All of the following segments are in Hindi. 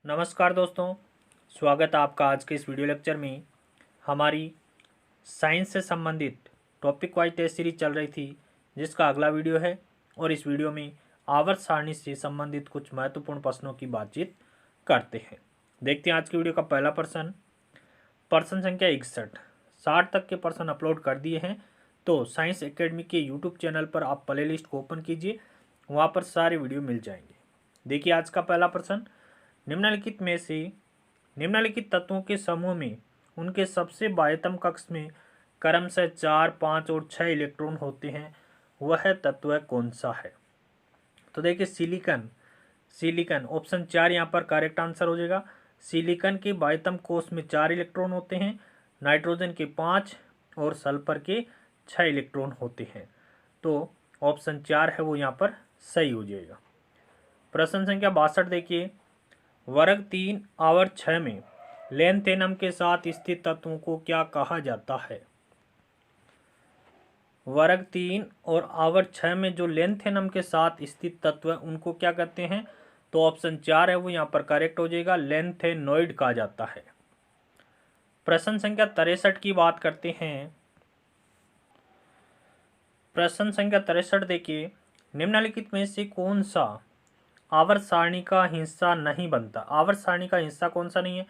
नमस्कार दोस्तों, स्वागत है आपका आज के इस वीडियो लेक्चर में। हमारी साइंस से संबंधित टॉपिक वाइज टेस्ट सीरीज चल रही थी, जिसका अगला वीडियो है। और इस वीडियो में आवर्त सारणी से संबंधित कुछ महत्वपूर्ण प्रश्नों की बातचीत करते हैं। देखते हैं आज की वीडियो का पहला प्रश्न। प्रश्न संख्या 61। 60 तक के प्रश्न अपलोड कर दिए हैं, तो साइंस एकेडमी के यूट्यूब चैनल पर आप प्ले लिस्ट को ओपन कीजिए, वहाँ पर सारे वीडियो मिल जाएंगे। देखिए आज का पहला प्रश्न। निम्नलिखित में से निम्नलिखित तत्वों के समूह में उनके सबसे बाह्यतम कक्ष में क्रमशः 4, 5 और 6 इलेक्ट्रॉन होते हैं, वह तत्व कौन सा है? तो देखिए सिलिकॉन ऑप्शन 4 यहाँ पर करेक्ट आंसर हो जाएगा। सिलिकॉन के बाह्यतम कोश में 4 इलेक्ट्रॉन होते हैं, नाइट्रोजन के 5 और सल्फर के 6 इलेक्ट्रॉन होते हैं। तो ऑप्शन 4 है वो यहाँ पर सही हो जाएगा। प्रश्न संख्या 62 देखिए। वर्ग 3 आवर्त 6 में लेंथेनम के साथ स्थित तत्वों को क्या कहा जाता है? वर्ग 3 और आवर्त 6 में जो लेंथेनम के साथ स्थित तत्व है उनको क्या कहते हैं? तो ऑप्शन 4 है वो यहाँ पर करेक्ट हो जाएगा, लेंथेनॉइड कहा जाता है। प्रश्न संख्या 63 की बात करते हैं। प्रश्न संख्या 63 देखिए। निम्नलिखित में से कौन सा आवर्त सारणी का हिस्सा नहीं बनता? आवर्त सारणी का हिस्सा कौन सा नहीं है?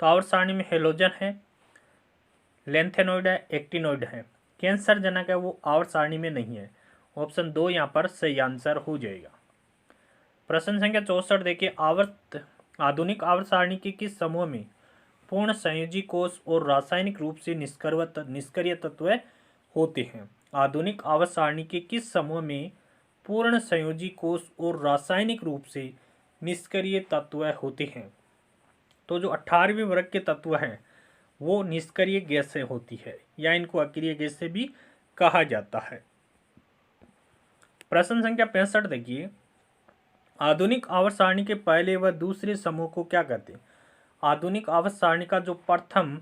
तो आवर्त सारणी में हेलोजन है, लेंथेनॉइड है, एक्टिनॉइड है। कैंसर जनक है वो आवर्त सारणी में नहीं है। ऑप्शन 2 यहाँ पर सही आंसर हो जाएगा। प्रश्न संख्या 64 देखिए। आधुनिक आवर्त सारणी के किस समूह में पूर्ण संयोजी कोष और रासायनिक रूप से निष्क्रिय तत्व होते हैं? आधुनिक आवर्त सारणी के किस समूह में पूर्ण संयोजी कोष और रासायनिक रूप से निष्क्रिय तत्व होते हैं? तो जो 18वें वर्ग के तत्व हैं वो निष्क्रिय गैस से होती है, या इनको अक्रिय गैस से भी कहा जाता है। प्रश्न संख्या 65 देखिए। आधुनिक आवर्त सारणी के पहले व दूसरे समूह को क्या कहते हैं? आधुनिक आवर्त सारणी का जो प्रथम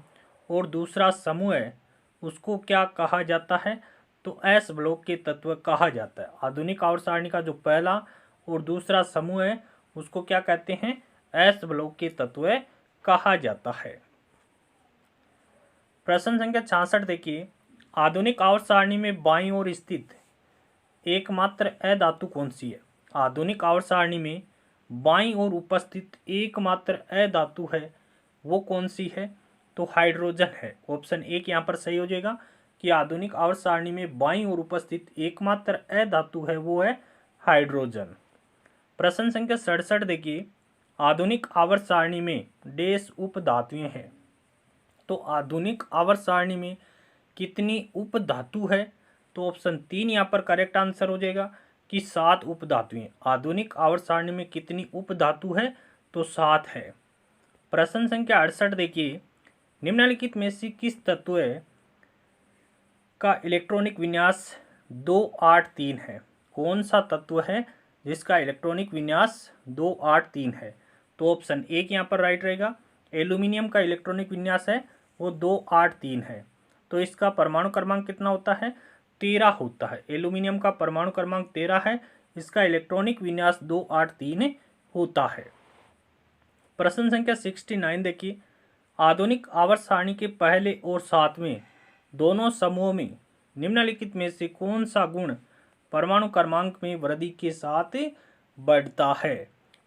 और दूसरा समूह है उसको क्या कहा जाता है? तो एस ब्लॉक के तत्व कहा जाता है। आधुनिक आवर्त सारणी का जो पहला और दूसरा समूह है उसको क्या कहते हैं? एस ब्लॉक के तत्व कहा जाता है। प्रश्न संख्या 66 देखिए। आधुनिक आवर्त सारणी में बाईं ओर स्थित एकमात्र अधातु कौन सी है? आधुनिक आवर्त सारणी में बाईं ओर उपस्थित एकमात्र अधातु है वो कौन सी है? तो हाइड्रोजन है। ऑप्शन 1 यहाँ पर सही हो जाएगा कि आधुनिक आवर्त सारणी में बाईं ओर उपस्थित एकमात्र अधातु है वो है हाइड्रोजन। प्रश्न संख्या 67 देखिए। आधुनिक आवर्त सारणी में डैश उप धातुएं हैं। तो आधुनिक आवर्त सारणी में कितनी उप धातु है? तो ऑप्शन 3 यहाँ पर करेक्ट आंसर हो जाएगा कि 7 उप धातुएं। आधुनिक आवर्त सारणी में कितनी उप धातु है? तो 7 है। प्रश्न संख्या 68 देखिए। निम्नलिखित में से किस तत्व का इलेक्ट्रॉनिक विन्यास 283 है? कौन सा तत्व है जिसका इलेक्ट्रॉनिक विन्यास 283 है? तो ऑप्शन 1 यहाँ पर राइट रहेगा। एल्यूमिनियम का इलेक्ट्रॉनिक विन्यास है वो 283 है। तो इसका परमाणु क्रमांक कितना होता है? 13 होता है। एल्यूमिनियम का परमाणु क्रमांक 13 है, इसका इलेक्ट्रॉनिक विन्यास 283 होता है। प्रश्न संख्या 69 देखिए। आधुनिक आवर्त सारणी के पहले और 7वें दोनों समूहों में निम्नलिखित में से कौन सा गुण परमाणु क्रमांक में वृद्धि के साथ बढ़ता है?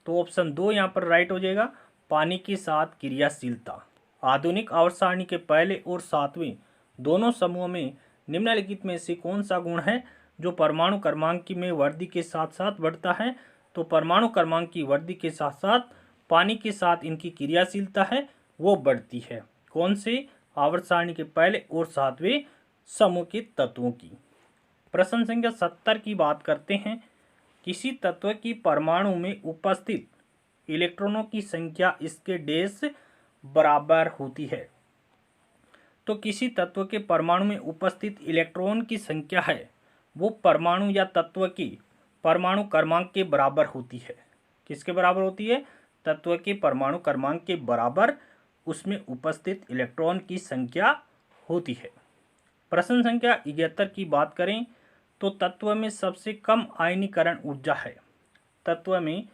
तो ऑप्शन 2 यहाँ पर राइट हो जाएगा, पानी के साथ क्रियाशीलता। आधुनिक आवर्त सारणी के पहले और 7वें दोनों समूहों में निम्नलिखित में से कौन सा गुण है जो परमाणु क्रमांक में वृद्धि के साथ साथ बढ़ता है? तो परमाणु क्रमांक की वृद्धि के साथ साथ पानी के साथ इनकी क्रियाशीलता है वो बढ़ती है। कौन से? आवर्त सारणी के पहले और 7वें समूह के तत्वों की। प्रश्न संख्या 70 की बात करते हैं। किसी तत्व की परमाणु में उपस्थित इलेक्ट्रॉनों की संख्या इसके डैश बराबर होती है। तो किसी तत्व के परमाणु में उपस्थित इलेक्ट्रॉन की संख्या है वो परमाणु या तत्व की परमाणु क्रमांक के बराबर होती है। किसके बराबर होती है? तत्व के परमाणु क्रमांक के बराबर उसमें उपस्थित इलेक्ट्रॉन की संख्या होती है। प्रश्न संख्या 71 की बात करें तो तत्व में सबसे कम आयनीकरण ऊर्जा है। तत्व में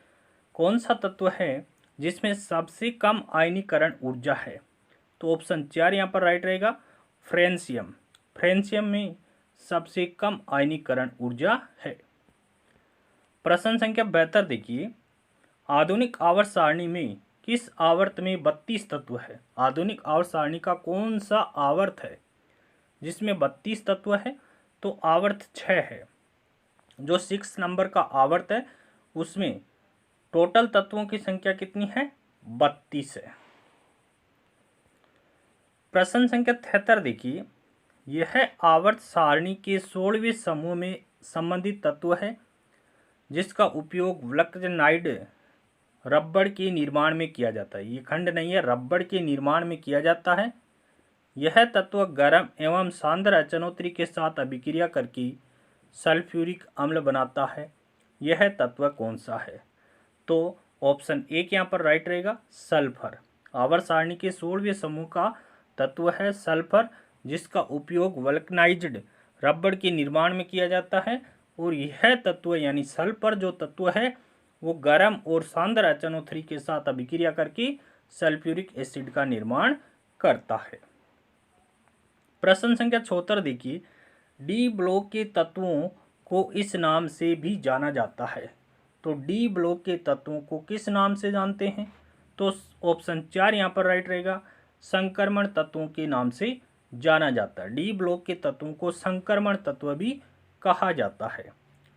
कौन सा तत्व है जिसमें सबसे कम आयनीकरण ऊर्जा है? तो ऑप्शन 4 यहाँ पर राइट रहेगा, फ्रेंशियम। फ्रेंशियम में सबसे कम आयनीकरण ऊर्जा है। प्रश्न संख्या 72 देखिए, आधुनिक आवर्त सारणी में किस आवर्त में 32 तत्व है? आधुनिक आवर्त सारणी का कौन सा आवर्त है जिसमें 32 तत्व है? तो आवर्त 6 है। जो 6 नंबर का आवर्त है उसमें टोटल तत्वों की संख्या कितनी है? 32 है। प्रश्न संख्या 73 देखिए, यह आवर्त सारणी के 16वें समूह में संबंधित तत्व है जिसका उपयोग वल्कनाइड रबड़ के निर्माण में किया जाता है। ये खंड नहीं है, रबड़ के निर्माण में किया जाता है। यह तत्व गर्म एवं सांद्र अचनोत्तरी के साथ अभिक्रिया करके सल्फ्यूरिक अम्ल बनाता है। यह तत्व कौन सा है? तो ऑप्शन 1 यहाँ पर राइट रहेगा, सल्फर। आवर्त सारणी के 16वें समूह का तत्व है सल्फर, जिसका उपयोग वल्कनाइज्ड रबड़ के निर्माण में किया जाता है। और यह तत्व यानी सल्फर जो तत्व है वो गर्म और सांद्र अचनोत्तरी के साथ अभिक्रिया करके सल्फ्यूरिक एसिड का निर्माण करता है। प्रश्न संख्या 74 देखिए, डी ब्लॉक के तत्वों को इस नाम से भी जाना जाता है। तो डी ब्लॉक के तत्वों को किस नाम से जानते हैं? तो ऑप्शन 4 यहाँ पर राइट रहेगा, संक्रमण तत्वों के नाम से जाना जाता है। डी ब्लॉक के तत्वों को संक्रमण तत्व भी कहा जाता है।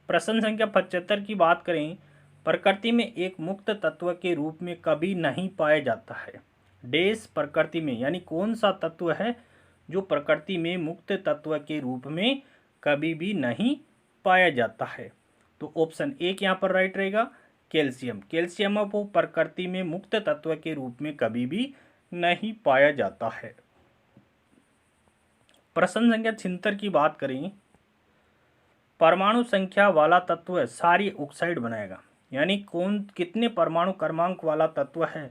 प्रश्न संख्या 75 की बात करें, प्रकृति में एक मुक्त तत्व के रूप में कभी नहीं पाया जाता है। डेस प्रकृति में यानी कौन सा तत्व है जो प्रकृति में मुक्त तत्व के रूप में कभी भी नहीं पाया जाता है? तो ऑप्शन 1 यहाँ पर राइट रहेगा, कैल्शियम। कैल्शियम को प्रकृति में मुक्त तत्व के रूप में कभी भी नहीं पाया जाता है। प्रश्न संख्या 76 की बात करें, परमाणु संख्या वाला तत्व सारी ऑक्साइड बनाएगा। यानी कौन कितने परमाणु क्रमांक वाला तत्व है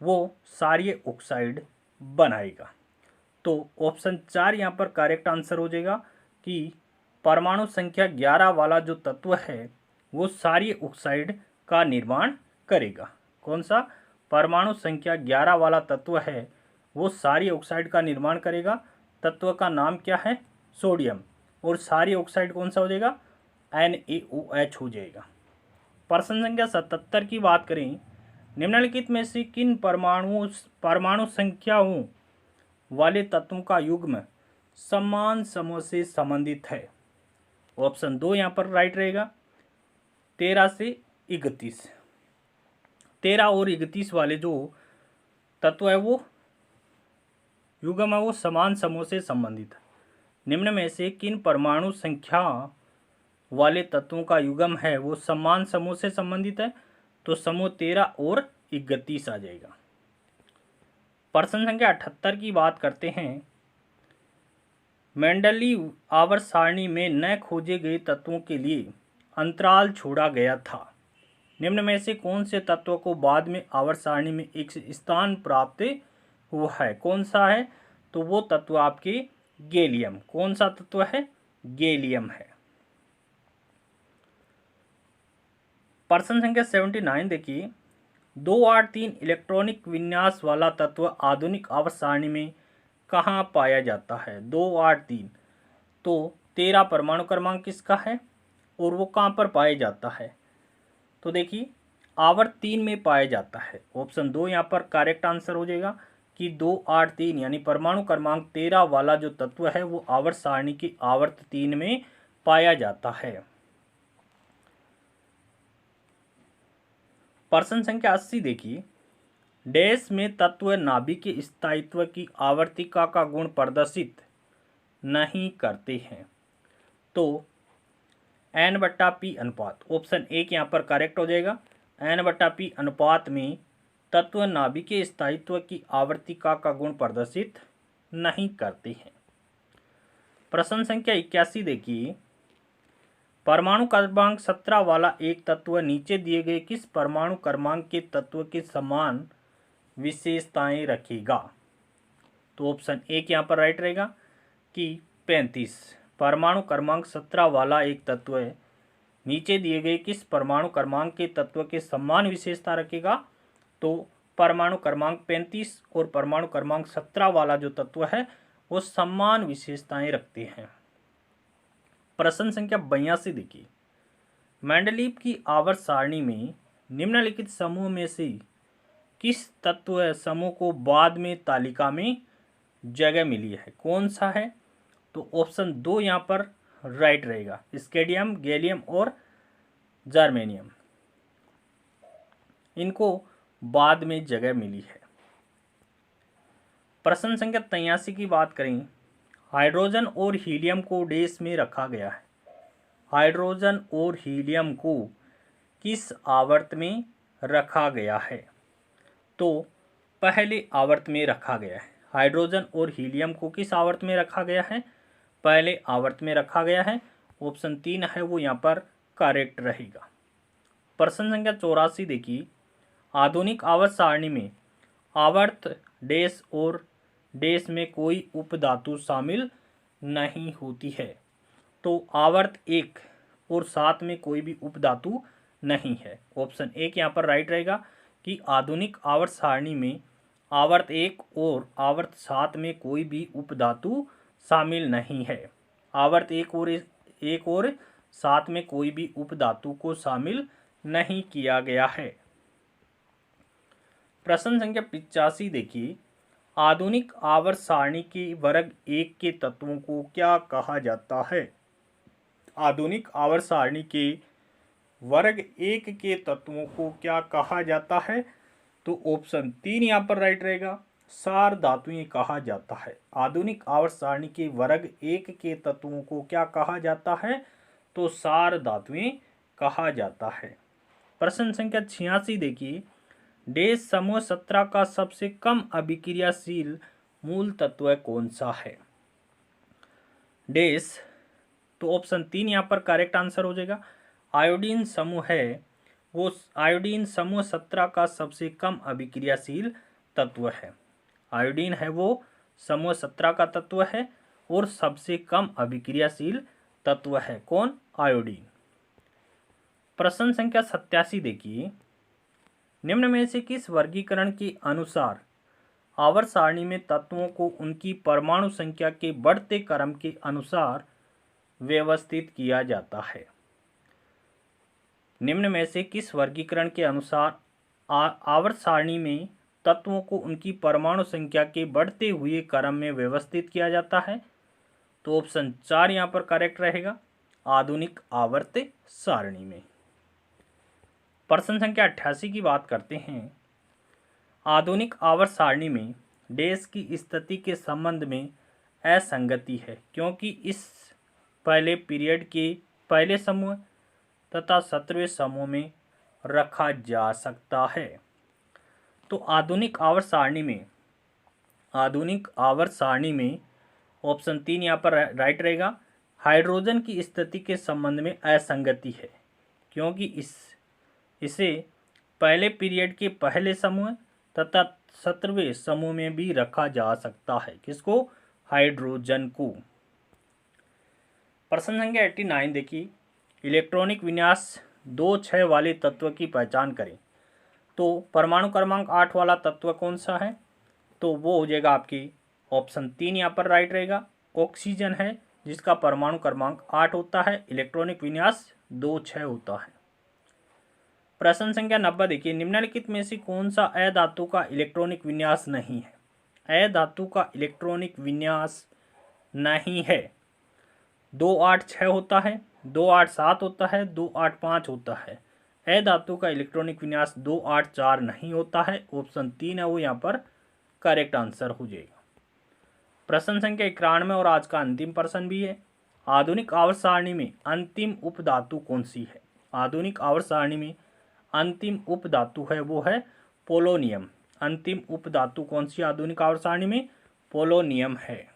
वो सारी ऑक्साइड बनाएगा? तो ऑप्शन 4 यहाँ पर करेक्ट आंसर हो जाएगा कि परमाणु संख्या 11 वाला जो तत्व है वो सारी ऑक्साइड का निर्माण करेगा। कौन सा? परमाणु संख्या 11 वाला तत्व है वो सारी ऑक्साइड का निर्माण करेगा। तत्व का नाम क्या है? सोडियम। और सारी ऑक्साइड कौन सा हो जाएगा? NaOH हो जाएगा। प्रश्न संख्या 77 की बात करें, निम्नलिखित में से किन परमाणु संख्याओं वाले तत्वों का युग्म समान समूह से संबंधित है? ऑप्शन 2 यहाँ पर राइट रहेगा, 13 से 31। 13 और 31 वाले जो तत्व है वो युग्म है वो समान समूह से संबंधित है। निम्न में से किन परमाणु संख्या वाले तत्वों का युग्म है वो समान समूह से संबंधित है? तो समूह 13 और 31 आ जाएगा। प्रश्न संख्या 78 की बात करते हैं, मेंडलीव आवर्त सारणी में न खोजे गए तत्वों के लिए अंतराल छोड़ा गया था। निम्न में से कौन से तत्व को बाद में आवर्त सारणी में एक स्थान प्राप्त हुआ है? कौन सा है? तो वो तत्व आपके गैलियम। कौन सा तत्व है? गैलियम है। प्रश्न संख्या 79 देखिए, 283 इलेक्ट्रॉनिक विन्यास वाला तत्व आधुनिक आवर्त सारणी में कहाँ पाया जाता है? 283 तो 13 परमाणु क्रमांक किसका है और वो कहाँ पर पाया जाता है? तो देखिए आवर्त 3 में पाया जाता है। ऑप्शन 2 यहाँ पर करेक्ट आंसर हो जाएगा कि 283 यानी परमाणु क्रमांक 13 वाला जो तत्व है वो आवर्त सारणी की आवर्त 3 में पाया जाता है। प्रश्न संख्या 80 देखिए, डैश में तत्व नाभिक के स्थायित्व की आवर्तिका का गुण प्रदर्शित नहीं करते हैं। तो N/P अनुपात। ऑप्शन 1 यहाँ पर करेक्ट हो जाएगा, N/P अनुपात में तत्व नाभिक के स्थायित्व की आवर्तिका का गुण प्रदर्शित नहीं करते हैं। प्रश्न संख्या 81 देखिए, परमाणु क्रमांक 17 वाला एक तत्व नीचे दिए गए किस परमाणु क्रमांक के तत्व के समान विशेषताएं रखेगा? तो ऑप्शन 1 यहाँ पर राइट रहेगा कि 35। परमाणु क्रमांक 17 वाला एक तत्व है, नीचे दिए गए किस परमाणु क्रमांक के तत्व के समान विशेषता रखेगा? तो परमाणु क्रमांक 35 और परमाणु क्रमांक 17 वाला जो तत्व है वो समान विशेषताएं रखते हैं। प्रश्न संख्या 82 देखिए, मेंडलीव की आवर्त सारणी में निम्नलिखित समूह में से किस तत्व समूह को बाद में तालिका में जगह मिली है, कौन सा है? तो ऑप्शन 2 यहाँ पर राइट रहेगा, स्केडियम, गैलियम और जर्मेनियम, इनको बाद में जगह मिली है। प्रश्न संख्या 83 की बात करें, हाइड्रोजन और हीलियम को डैश में रखा गया है। हाइड्रोजन और हीलियम को किस आवर्त में रखा गया है? तो पहले आवर्त में रखा गया है। हाइड्रोजन और हीलियम को किस आवर्त में रखा गया है? पहले आवर्त में रखा गया है। ऑप्शन 3 है वो यहाँ पर करेक्ट रहेगा। प्रश्न संख्या 84 देखिए, आधुनिक आवर्त सारणी में आवर्त डैश और डैश में कोई उपधातु शामिल नहीं होती है। तो आवर्त 1 और 7 में कोई भी उपधातु नहीं है। ऑप्शन 1 यहाँ पर राइट रहेगा कि आधुनिक आवर्त सारणी में आवर्त 1 और आवर्त 7 में कोई भी उपधातु शामिल नहीं है। आवर्त 1 और 7 में कोई भी उपधातु को शामिल नहीं किया गया है। प्रश्न संख्या 85 देखिए, आधुनिक आवर्त सारणी के वर्ग 1 के तत्वों को क्या कहा जाता है? आधुनिक आवर्त सारणी के वर्ग 1 के तत्वों को क्या कहा जाता है? तो ऑप्शन 3 यहाँ पर राइट रहेगा, सार धातुएं कहा जाता है। आधुनिक आवर्त सारणी के वर्ग 1 के तत्वों को क्या कहा जाता है? तो सार धातुएं कहा जाता है। प्रश्न संख्या 86 देखिए, डैश समूह 17 का सबसे कम अभिक्रियाशील मूल तत्व कौन सा है? डैश, तो ऑप्शन 3 यहाँ पर करेक्ट आंसर हो जाएगा। आयोडीन समूह है वो आयोडीन समूह 17 का सबसे कम अभिक्रियाशील तत्व है। आयोडीन है वो समूह 17 का तत्व है और सबसे कम अभिक्रियाशील तत्व है। कौन? आयोडीन। प्रश्न संख्या 87 देखिए, निम्न में से किस वर्गीकरण के अनुसार आवर्त सारणी में तत्वों को उनकी परमाणु संख्या के बढ़ते क्रम के अनुसार व्यवस्थित किया जाता है? निम्न में से किस वर्गीकरण के अनुसार आवर्त सारणी में तत्वों को उनकी परमाणु संख्या के बढ़ते हुए क्रम में व्यवस्थित किया जाता है? तो ऑप्शन 4 यहाँ पर करेक्ट रहेगा, आधुनिक आवर्त सारणी में। प्रश्न संख्या 88 की बात करते हैं, आधुनिक आवर्त सारणी में डैश की स्थिति के संबंध में असंगति है क्योंकि इस पहले पीरियड के पहले समूह तथा 17वें समूह में रखा जा सकता है। तो आधुनिक आवर्त सारणी में ऑप्शन 3 यहाँ पर राइट रहेगा, हाइड्रोजन की स्थिति के संबंध में असंगति है क्योंकि इसे पहले पीरियड के पहले समूह तथा 17वें समूह में भी रखा जा सकता है। किसको? हाइड्रोजन को। प्रश्न संख्या 89 देखिए, इलेक्ट्रॉनिक विन्यास 2-6 वाले तत्व की पहचान करें। तो परमाणु क्रमांक 8 वाला तत्व कौन सा है? तो वो हो जाएगा आपकी ऑप्शन 3 यहाँ पर राइट रहेगा, ऑक्सीजन है जिसका परमाणु क्रमांक 8 होता है, इलेक्ट्रॉनिक विन्यास 2-6 होता है। प्रश्न संख्या 90 देखिए, निम्नलिखित में से कौन सा अधातु का इलेक्ट्रॉनिक विन्यास नहीं है? अधातु का इलेक्ट्रॉनिक विन्यास नहीं है। 2-8-6 होता है, 2-8-7 होता है, 2-8-5 होता है। अधातु का इलेक्ट्रॉनिक विन्यास 2-8-4 नहीं होता है। ऑप्शन 3 है वो यहाँ पर करेक्ट आंसर हो जाएगा। प्रश्न संख्या 91 और आज का अंतिम प्रश्न भी है, आधुनिक आवर्त सारणी में अंतिम उपधातु कौन सी है? आधुनिक आवर्त सारणी में अंतिम उपधातु है वो है पोलोनियम। अंतिम उपधातु कौन सी आधुनिक आवर्त सारणी में? पोलोनियम है।